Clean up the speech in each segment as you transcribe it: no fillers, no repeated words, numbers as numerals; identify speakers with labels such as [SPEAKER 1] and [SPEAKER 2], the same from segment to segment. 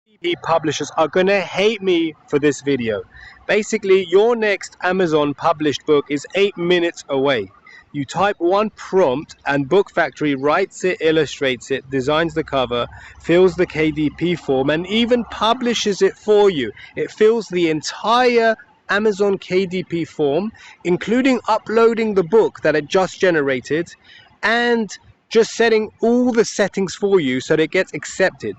[SPEAKER 1] KDP publishers are gonna hate me for this video. Basically, your next Amazon published book is 8 minutes away. You type one prompt and Book Factory writes it, illustrates it, designs the cover, fills the KDP form, and even publishes it for you. It fills the entire Amazon KDP form, including uploading the book that it just generated and just setting all the settings for you so that it gets accepted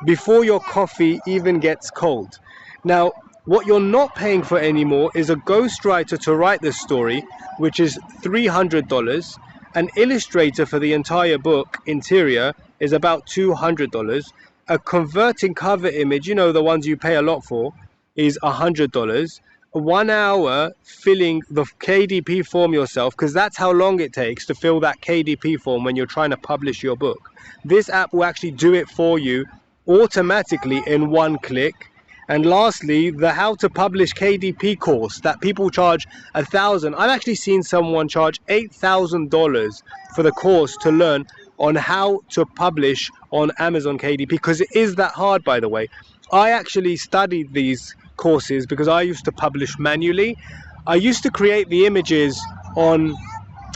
[SPEAKER 1] before your coffee even gets cold. Now, what you're not paying for anymore is a ghostwriter to write this story, which is $300. An illustrator for the entire book interior is about $200. A converting cover image, you know, the ones you pay a lot for, is $100. 1 hour filling the KDP form yourself, because that's how long it takes to fill that KDP form when you're trying to publish your book. This app will actually do it for you automatically in one click. And lastly, the how to publish KDP course that people charge $1,000. I've actually seen someone charge $8,000 for the course to learn on how to publish on Amazon KDP, because it is that hard, by the way. I actually studied these courses because I used to publish manually. I used to create the images on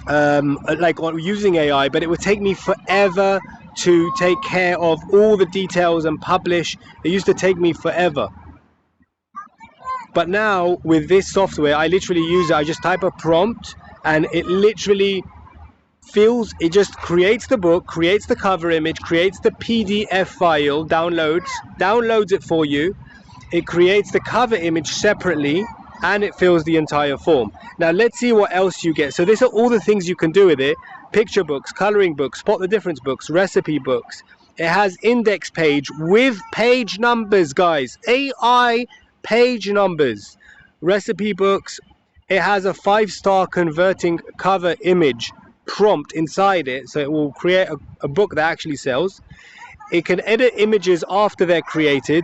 [SPEAKER 1] using AI, but it would take me forever to take care of all the details and publish. It used to take me forever. But now with this software, I literally use it. I just type a prompt and it literally it just creates the book, creates the cover image, creates the PDF file, downloads it for you. It creates the cover image separately and it fills the entire form. Now let's see what else you get. So these are all the things you can do with it. Picture books, coloring books, spot the difference books, recipe books. It has index page with page numbers, guys. AI page numbers. Recipe books. It has a 5-star converting cover image prompt inside it, so it will create a book that actually sells. It can edit images after they're created.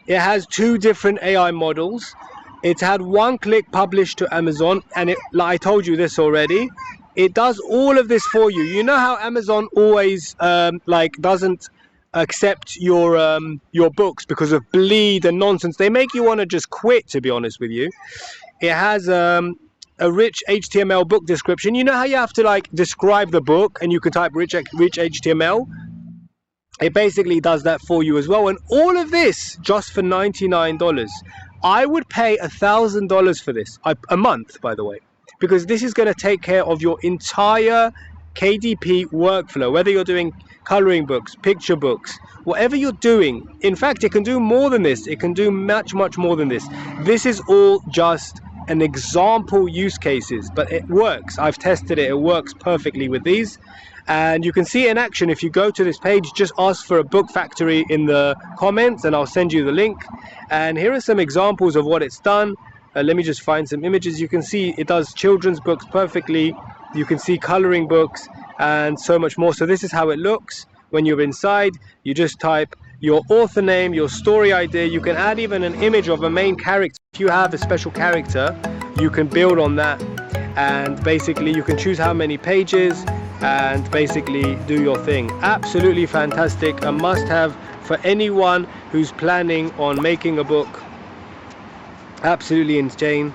[SPEAKER 1] It has 2 different AI models. It's had 1-click publish to Amazon, and like I told you this already, it does all of this for you. You know how Amazon always doesn't accept your books because of bleed and nonsense. They make you want to just quit, to be honest with you. It has a rich HTML book description. You know how you have to describe the book and you can type rich HTML? It basically does that for you as well. And all of this just for $99. I would pay $1,000 for this a month, by the way, because this is going to take care of your entire KDP workflow, whether you're doing coloring books, picture books, whatever you're doing. In fact, it can do more than this. It can do much more than this. This is all just an example use cases, but it works. I've tested it. It works perfectly with these, and you can see it in action. If you go to this page, just ask for a Book Factory in the comments and I'll send you the link. And here are some examples of what it's done. Let me just find some images. You can see it does children's books perfectly. You can see coloring books and so much more. So this is how it looks when you're inside. You just type your author name, your story idea. You can add even an image of a main character. If you have a special character, you can build on that, and basically you can choose how many pages and basically do your thing. Absolutely fantastic. A must-have for anyone who's planning on making a book. Absolutely insane.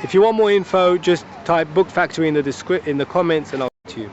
[SPEAKER 1] If you want more info, just type Book Factory in the comments and I'll get to you.